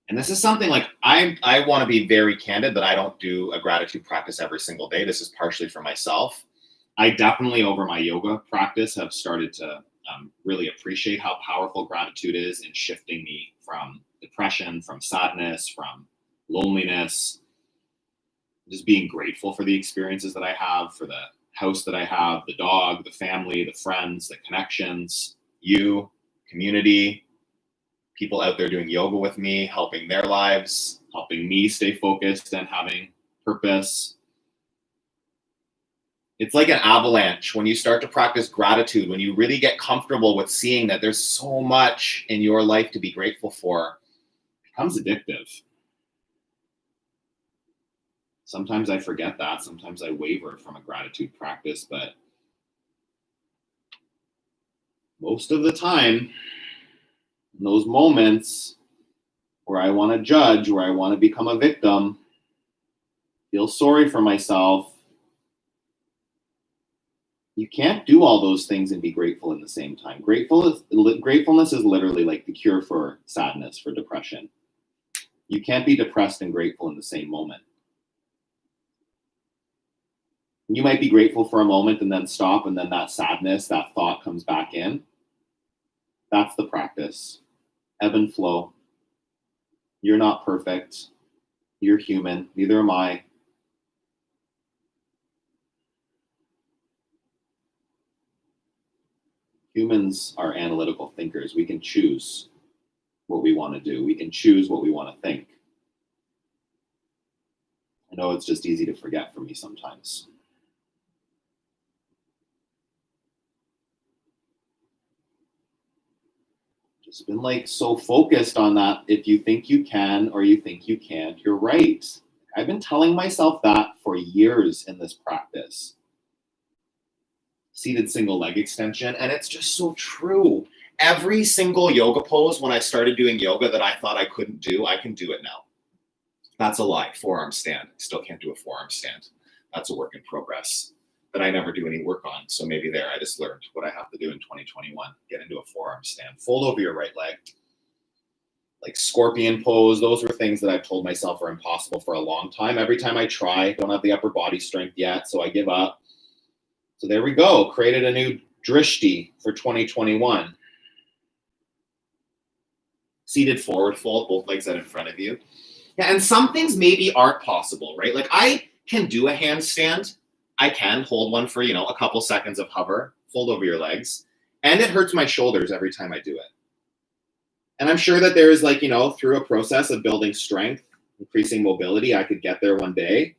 And this is something like, I want to be very candid that I don't do a gratitude practice every single day. This is partially for myself. I definitely, over my yoga practice, have started to really appreciate how powerful gratitude is in shifting me from depression, from sadness, from loneliness, just being grateful for the experiences that I have, for the house that I have, the dog, the family, the friends, the connections, you, community, people out there doing yoga with me, helping their lives, helping me stay focused and having purpose. It's like an avalanche. When you start to practice gratitude, when you really get comfortable with seeing that there's so much in your life to be grateful for, it becomes addictive. Sometimes I forget that. Sometimes I waver from a gratitude practice, but most of the time, in those moments where I want to judge, where I want to become a victim, feel sorry for myself, you can't do all those things and be grateful in the same time. Gratefulness is literally like the cure for sadness, for depression. You can't be depressed and grateful in the same moment. You might be grateful for a moment and then stop, and then that sadness, that thought comes back in. That's the practice. Ebb and flow. You're not perfect. You're human. Neither am I. Humans are analytical thinkers. We can choose what we want to do. We can choose what we want to think. I know it's just easy to forget for me sometimes. Just been like so focused on that. If you think you can or you think you can't, you're right. I've been telling myself that for years in this practice. Seated single leg extension, and it's just so true. Every single yoga pose when I started doing yoga that I thought I couldn't do, I can do it now. That's a lie. Forearm stand. Still can't do a forearm stand. That's a work in progress that I never do any work on. So maybe there, I just learned what I have to do in 2021. Get into a forearm stand. Fold over your right leg. Like scorpion pose. Those were things that I've told myself are impossible for a long time. Every time I try, don't have the upper body strength yet, so I give up. So there we go. Created a new drishti for 2021. Seated forward fold, both legs out in front of you. Yeah, and some things maybe aren't possible, right? Like I can do a handstand. I can hold one for, a couple seconds of hover, fold over your legs. And it hurts my shoulders every time I do it. And I'm sure that there is through a process of building strength, increasing mobility, I could get there one day.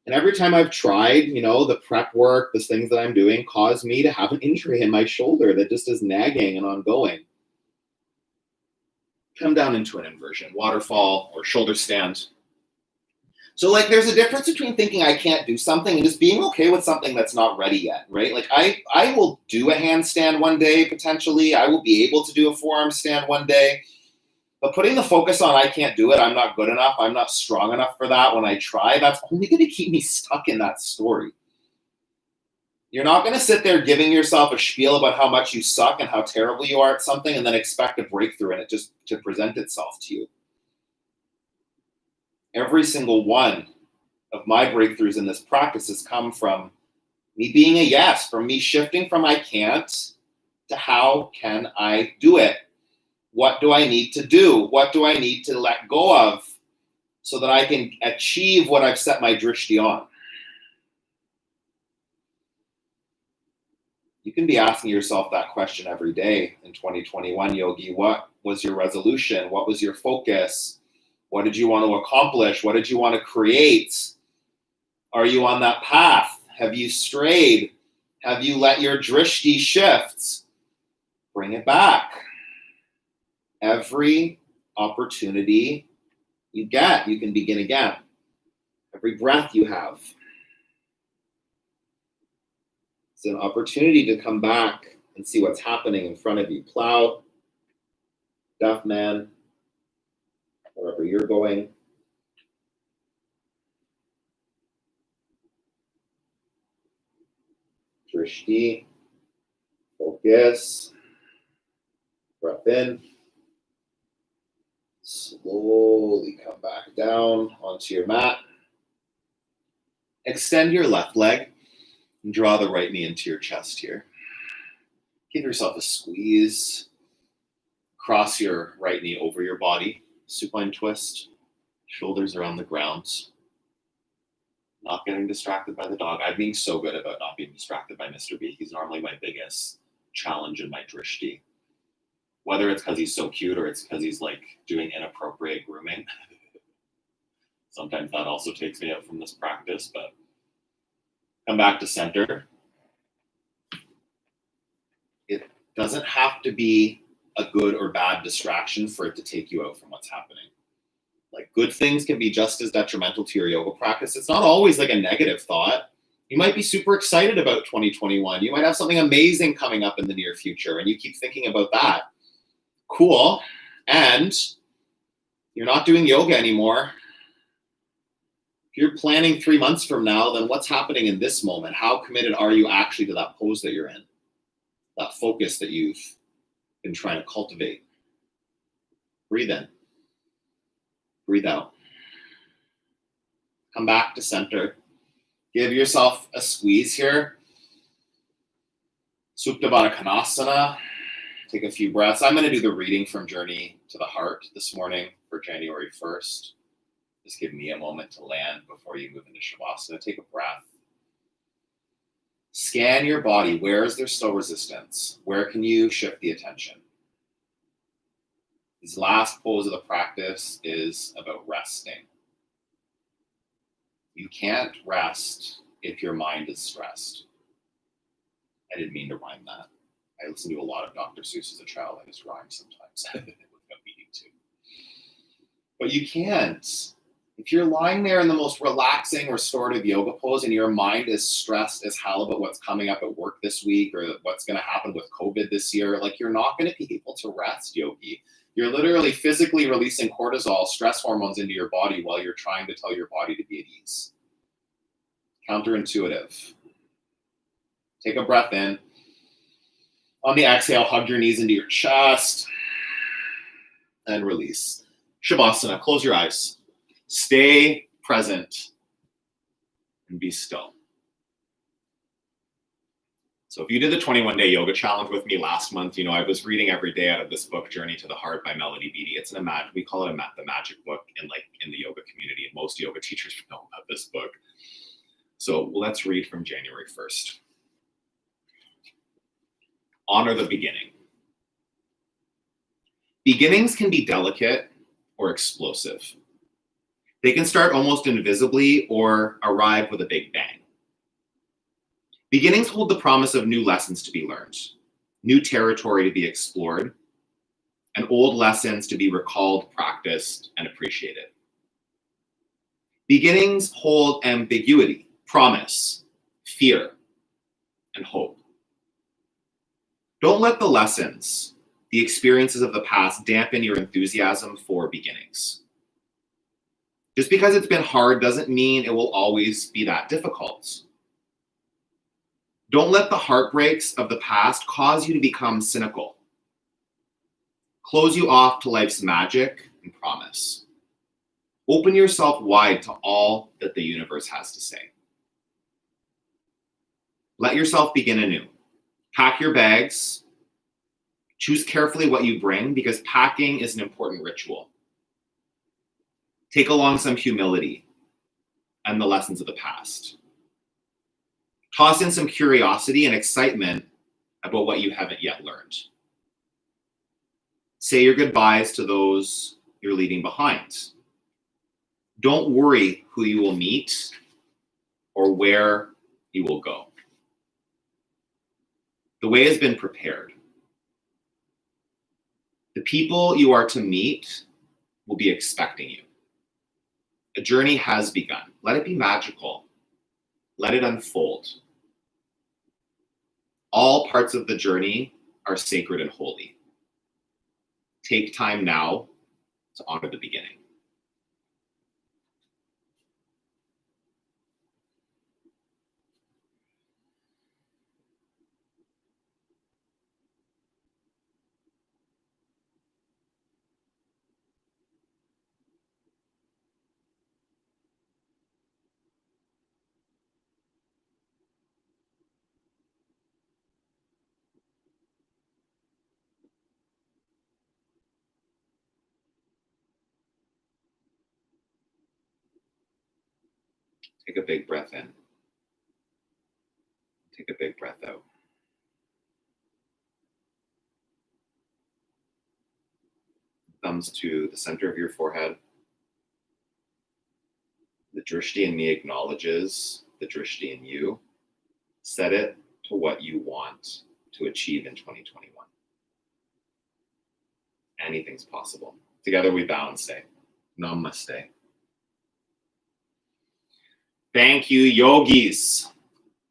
And every time I've tried, the prep work, the things that I'm doing cause me to have an injury in my shoulder that just is nagging and ongoing. Come down into an inversion, waterfall or shoulder stand. So there's a difference between thinking I can't do something and just being okay with something that's not ready yet, right? Like I will do a handstand one day, potentially. I will be able to do a forearm stand one day. But putting the focus on I can't do it, I'm not good enough, I'm not strong enough for that when I try, that's only going to keep me stuck in that story. You're not going to sit there giving yourself a spiel about how much you suck and how terrible you are at something and then expect a breakthrough in it just to present itself to you. Every single one of my breakthroughs in this practice has come from me being a yes, from me shifting from I can't to how can I do it? What do I need to do? What do I need to let go of so that I can achieve what I've set my drishti on? You can be asking yourself that question every day in 2021, Yogi. What was your resolution? What was your focus? What did you want to accomplish? What did you want to create? Are you on that path? Have you strayed? Have you let your drishti shift? Bring it back. Every opportunity you get, you can begin again. Every breath you have, it's an opportunity to come back and see what's happening in front of you. Plow, deaf man, wherever you're going. Drishti, focus, breath in. Slowly come back down onto your mat. Extend your left leg and draw the right knee into your chest here. Give yourself a squeeze. Cross your right knee over your body. Supine twist. Shoulders around the ground. Not getting distracted by the dog. I'm being so good about not being distracted by Mr. B. He's normally my biggest challenge in my drishti. Whether it's because he's so cute or it's because he's like doing inappropriate grooming. Sometimes that also takes me out from this practice, but come back to center. It doesn't have to be a good or bad distraction for it to take you out from what's happening. Like, good things can be just as detrimental to your yoga practice. It's not always like a negative thought. You might be super excited about 2021. You might have something amazing coming up in the near future and you keep thinking about that. Cool. And you're not doing yoga anymore. If you're planning 3 months from now, then what's happening in this moment? How committed are you actually to that pose that you're in? That focus that you've been trying to cultivate. Breathe in. Breathe out. Come back to center. Give yourself a squeeze here. Supta Baddha Konasana. Take a few breaths. I'm going to do the reading from Journey to the Heart this morning for January 1st. Just give me a moment to land before you move into Shavasana. Take a breath. Scan your body. Where is there still resistance? Where can you shift the attention? This last pose of the practice is about resting. You can't rest if your mind is stressed. I didn't mean to rhyme that. I listened to a lot of Dr. Seuss as a child. I just rhyme sometimes without meaning to. But you can't. If you're lying there in the most relaxing, restorative yoga pose and your mind is stressed as hell about what's coming up at work this week or what's going to happen with COVID this year, like, you're not going to be able to rest, yogi. You're literally physically releasing cortisol, stress hormones into your body while you're trying to tell your body to be at ease. Counterintuitive. Take a breath in. On the exhale, hug your knees into your chest and release. Shavasana, close your eyes. Stay present and be still. So if you did the 21-day yoga challenge with me last month, you know, I was reading every day out of this book, Journey to the Heart by Melody Beattie. It's we call it the magic book in the yoga community, and most yoga teachers know about this book. So let's read from January 1st. Honor the beginning. Beginnings can be delicate or explosive. They can start almost invisibly or arrive with a big bang. Beginnings hold the promise of new lessons to be learned, new territory to be explored, and old lessons to be recalled, practiced, and appreciated. Beginnings hold ambiguity, promise, fear, and hope. Don't let the lessons, the experiences of the past, dampen your enthusiasm for beginnings. Just because it's been hard doesn't mean it will always be that difficult. Don't let the heartbreaks of the past cause you to become cynical, close you off to life's magic and promise. Open yourself wide to all that the universe has to say. Let yourself begin anew. Pack your bags. Choose carefully what you bring, because packing is an important ritual. Take along some humility and the lessons of the past. Toss in some curiosity and excitement about what you haven't yet learned. Say your goodbyes to those you're leaving behind. Don't worry who you will meet or where you will go. The way has been prepared. The people you are to meet will be expecting you. A journey has begun. Let it be magical. Let it unfold. All parts of the journey are sacred and holy. Take time now to honor the beginning. Take a big breath in. Take a big breath out. Thumbs to the center of your forehead. The drishti in me acknowledges the drishti in you. Set it to what you want to achieve in 2021. Anything's possible. Together we bow and say, Namaste. Thank you, yogis.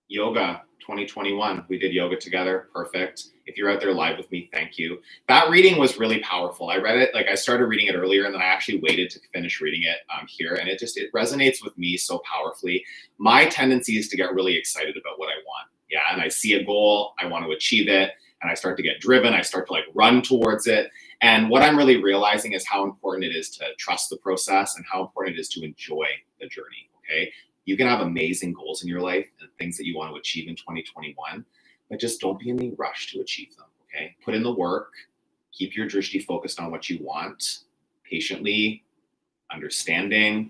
Yoga 2021. We did yoga together. Perfect. If you're out there live with me, thank you. That reading was really powerful. I read it, I started reading it earlier and then I actually waited to finish reading it here. And it resonates with me so powerfully. My tendency is to get really excited about what I want. Yeah. And I see a goal, I want to achieve it. And I start to get driven. I start to run towards it. And what I'm really realizing is how important it is to trust the process and how important it is to enjoy the journey. Okay. You can have amazing goals in your life and things that you want to achieve in 2021, but just don't be in any rush to achieve them, okay? Put in the work, keep your drishti focused on what you want, patiently, understanding,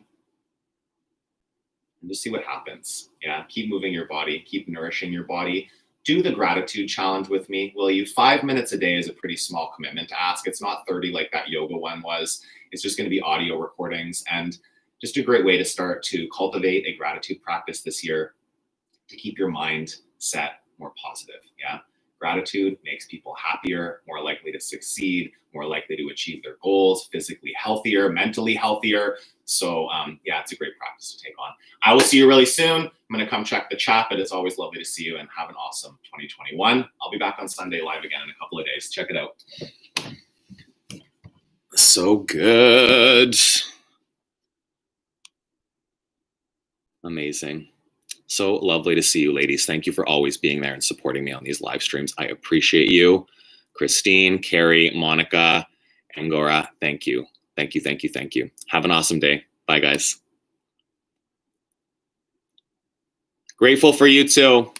and just see what happens. Yeah, keep moving your body, keep nourishing your body. Do the gratitude challenge with me, will you? 5 minutes a day is a pretty small commitment to ask. It's not 30 like that yoga one was. It's just gonna be audio recordings and just a great way to start to cultivate a gratitude practice this year to keep your mind set more positive. Yeah. Gratitude makes people happier, more likely to succeed, more likely to achieve their goals, physically healthier, mentally healthier. So yeah, it's a great practice to take on. I will see you really soon. I'm going to come check the chat, but it's always lovely to see you and have an awesome 2021. I'll be back on Sunday live again in a couple of days. Check it out. So good. Amazing. So lovely to see you, ladies. Thank you for always being there and supporting me on these live streams. I appreciate you. Christine, Carrie, Monica, Angora, thank you. Thank you, thank you, thank you. Have an awesome day. Bye, guys. Grateful for you too.